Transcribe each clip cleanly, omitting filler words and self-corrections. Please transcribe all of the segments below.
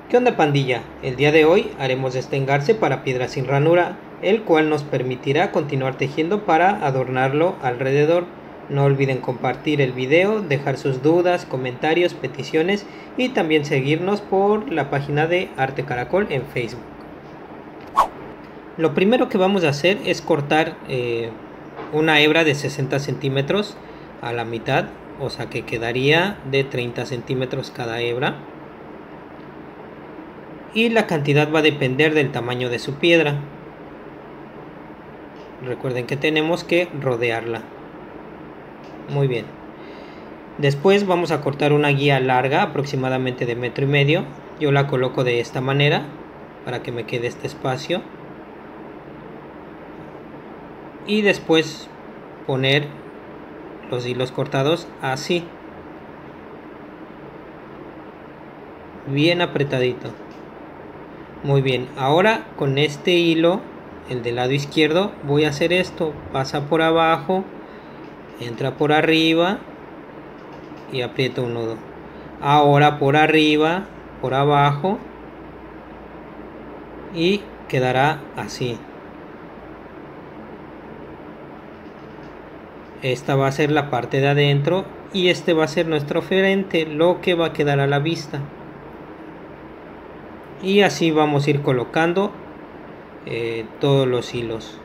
¿Qué onda, pandilla? El día de hoy haremos este engarce para piedra sin ranura, el cual nos permitirá continuar tejiendo para adornarlo alrededor. No olviden compartir el video, dejar sus dudas, comentarios, peticiones y también seguirnos por la página de Arte Caracol en Facebook. Lo primero que vamos a hacer es cortar una hebra de 60 centímetros a la mitad, o sea que quedaría de 30 centímetros cada hebra. Y la cantidad va a depender del tamaño de su piedra. Recuerden que tenemos que rodearla. Muy bien. Después vamos a cortar una guía larga, aproximadamente de 1,5 metros. Yo la coloco de esta manera para que me quede este espacio. Y después poner los hilos cortados así. Bien apretadito. Muy bien, ahora con este hilo, el del lado izquierdo, voy a hacer esto. Pasa por abajo, entra por arriba y aprieta un nudo. Ahora por arriba, por abajo y quedará así. Esta va a ser la parte de adentro y este va a ser nuestro frente, lo que va a quedar a la vista. Y así vamos a ir colocando todos los hilos.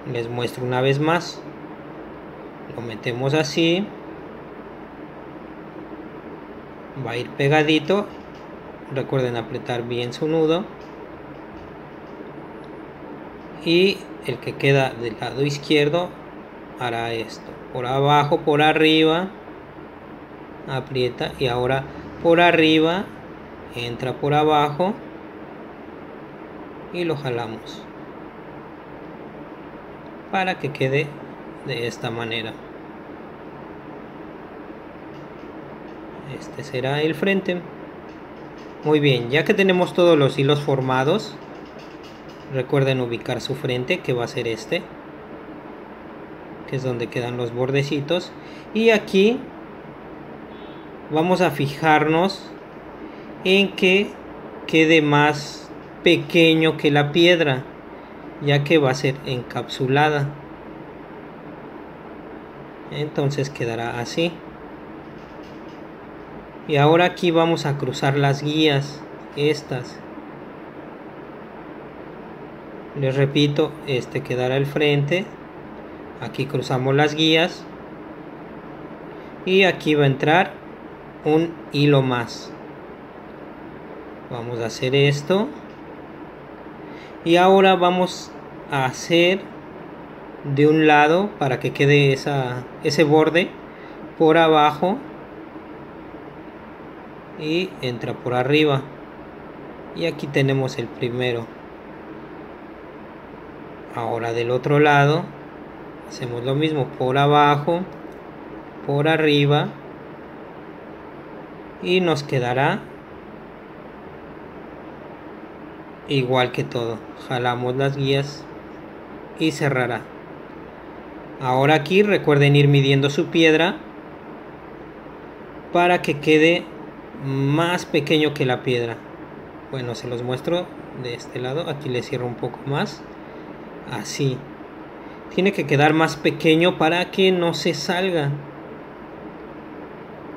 Les muestro una vez más. Lo metemos así. Va a ir pegadito. Recuerden apretar bien su nudo. Y el que queda del lado izquierdo hará esto. Por abajo, por arriba. Aprieta y ahora por arriba. Entra por abajo. Y lo jalamos. Para que quede de esta manera. Este será el frente. Muy bien, ya que tenemos todos los hilos formados, recuerden ubicar su frente, que va a ser este, que es donde quedan los bordecitos. Y aquí vamos a fijarnos en que quede más pequeño que la piedra, ya que va a ser encapsulada. Entonces quedará así. Y ahora aquí vamos a cruzar las guías, estas. Les repito, este quedará el frente. Aquí cruzamos las guías. Y aquí va a entrar un hilo más. Vamos a hacer esto. Y ahora vamos a hacer de un lado para que quede ese borde por abajo. Y entra por arriba. Y aquí tenemos el primero. Ahora del otro lado hacemos lo mismo, por abajo, por arriba, y nos quedará igual que todo. Jalamos las guías y cerrará. Ahora aquí recuerden ir midiendo su piedra para que quede más pequeño que la piedra. Bueno, se los muestro de este lado. Aquí le cierro un poco más. Así. Tiene que quedar más pequeño para que no se salga.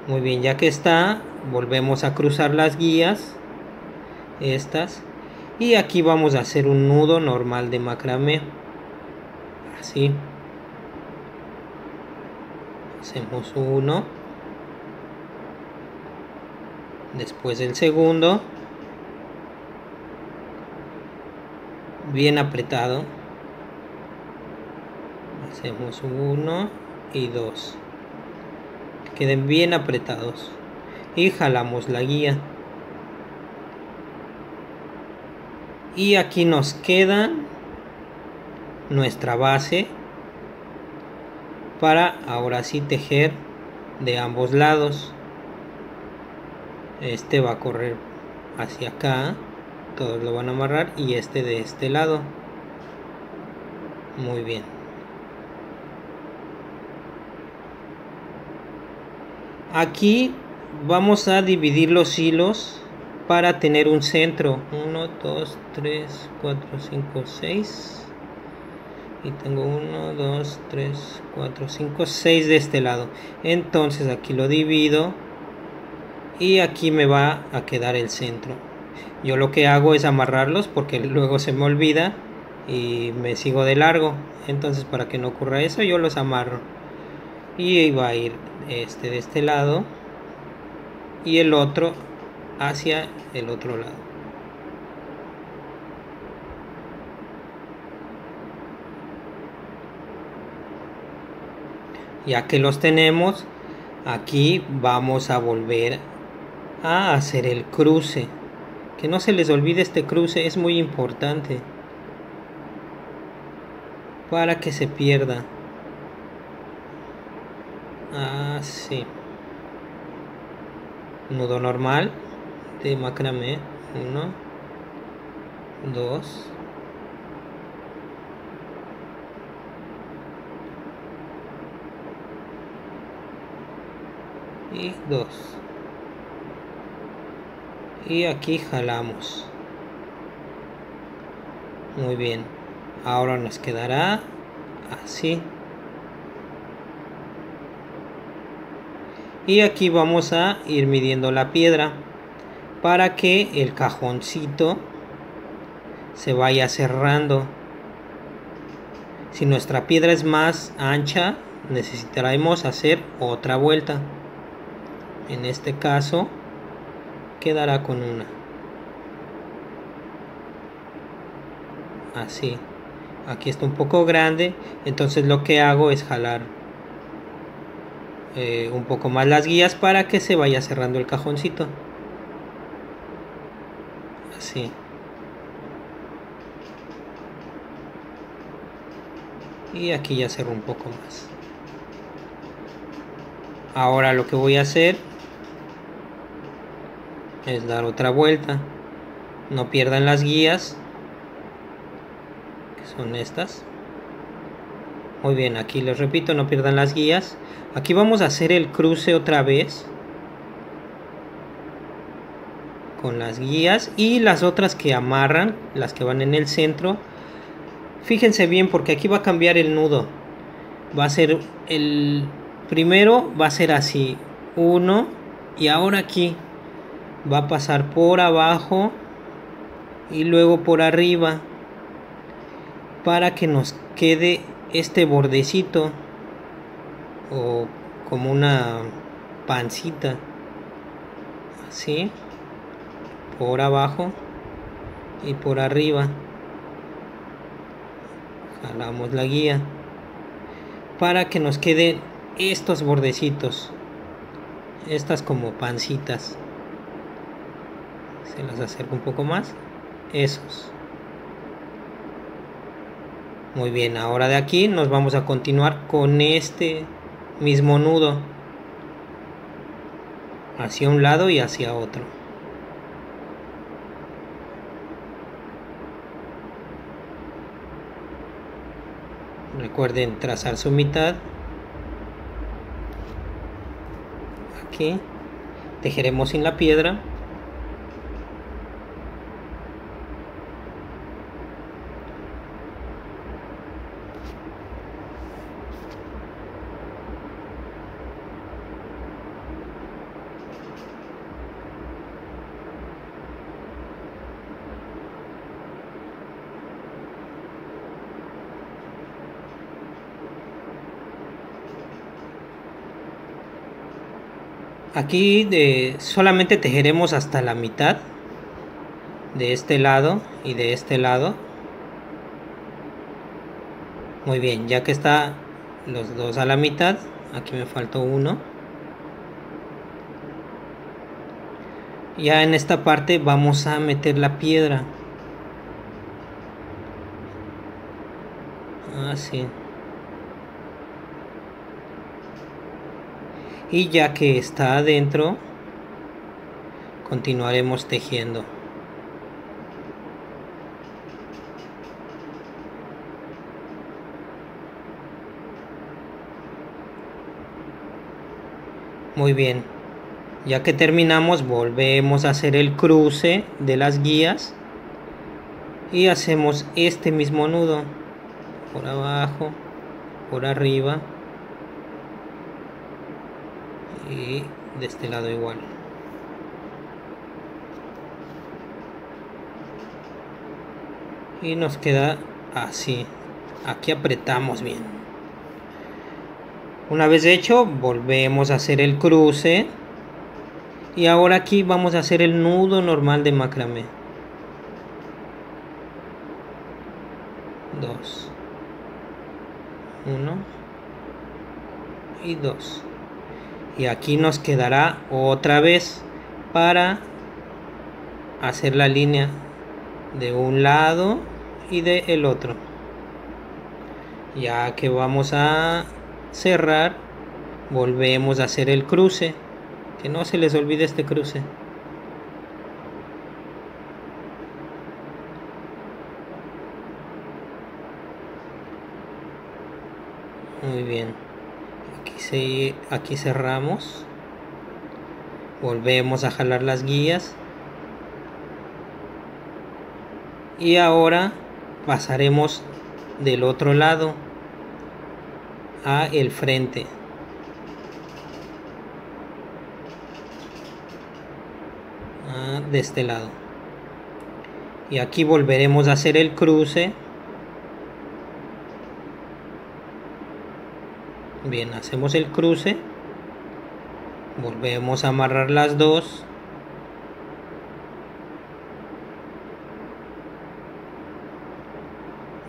Muy bien, ya que está, volvemos a cruzar las guías. Estas. Y aquí vamos a hacer un nudo normal de macramé. Así. Hacemos uno. Después el segundo. Bien apretado. Hacemos 1 y 2. Queden bien apretados. Y jalamos la guía. Y aquí nos queda nuestra base para ahora sí tejer de ambos lados. Este va a correr hacia acá. Todos lo van a amarrar y este de este lado. Muy bien. Aquí vamos a dividir los hilos para tener un centro. 1, 2, 3, 4, 5, 6. Y tengo 1, 2, 3, 4, 5, 6 de este lado. Entonces aquí lo divido y aquí me va a quedar el centro. Yo lo que hago es amarrarlos porque luego se me olvida y me sigo de largo. Entonces, para que no ocurra eso, yo los amarro. Y va a ir este de este lado y el otro hacia el otro lado. Ya que los tenemos, aquí vamos a volver a hacer el cruce. Que no se les olvide este cruce, es muy importante para que se pierda. Así. Nudo normal de macramé. 1, 2. Y 2. Y aquí jalamos. Muy bien. Ahora nos quedará así. Y aquí vamos a ir midiendo la piedra para que el cajoncito se vaya cerrando. Si nuestra piedra es más ancha, necesitaremos hacer otra vuelta. En este caso quedará con una. Así. Aquí está un poco grande, entonces lo que hago es jalar un poco más las guías para que se vaya cerrando el cajoncito. Así. Y aquí ya cerró un poco más. Ahora lo que voy a hacer es dar otra vuelta. No pierdan las guías, que son estas. Muy bien, aquí les repito, no pierdan las guías. Aquí vamos a hacer el cruce otra vez con las guías y las otras que amarran, las que van en el centro. Fíjense bien porque aquí va a cambiar el nudo. Va a ser el primero, va a ser así, 1, y ahora aquí va a pasar por abajo y luego por arriba para que nos quede este bordecito o como una pancita, así, por abajo y por arriba. Jalamos la guía para que nos queden estos bordecitos, estas como pancitas. Se las acerco un poco más, esos. Muy bien, ahora de aquí nos vamos a continuar con este mismo nudo hacia un lado y hacia otro. Recuerden trazar su mitad. Aquí tejeremos sin la piedra. Aquí solamente tejeremos hasta la mitad de este lado y de este lado. Muy bien, ya que está los dos a la mitad, aquí me faltó uno. Ya en esta parte vamos a meter la piedra. Así. Y ya que está adentro, continuaremos tejiendo. Muy bien, Ya que terminamos, volvemos a hacer el cruce de las guías y hacemos este mismo nudo por abajo, por arriba y de este lado igual. Y nos queda así. Aquí apretamos bien. Una vez hecho, volvemos a hacer el cruce. Y ahora aquí vamos a hacer el nudo normal de macramé. 2, 1 y 2. Y aquí nos quedará otra vez para hacer la línea de un lado y de el otro. Ya que vamos a cerrar, volvemos a hacer el cruce. Que no se les olvide este cruce. Muy bien. Aquí cerramos. Volvemos a jalar las guías. Y ahora pasaremos del otro lado a el frente. De este lado. Y aquí volveremos a hacer el cruce. Bien, hacemos el cruce. Volvemos a amarrar las dos.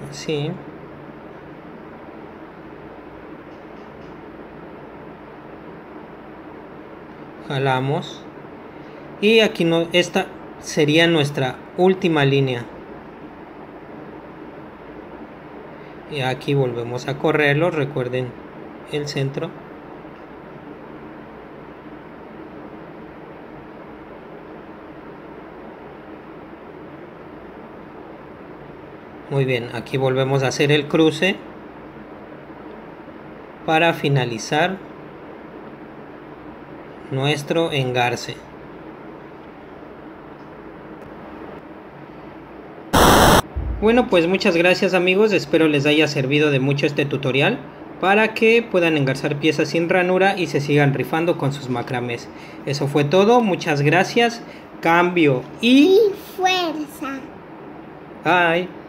Así. Jalamos. Y aquí no, esta sería nuestra última línea. Y aquí volvemos a correrlo, recuerden el centro. Muy bien, aquí volvemos a hacer el cruce para finalizar nuestro engarce. Bueno, pues muchas gracias amigos, espero les haya servido de mucho este tutorial para que puedan engarzar piezas sin ranura y se sigan rifando con sus macramés. Eso fue todo, muchas gracias, cambio y fuerza. bye.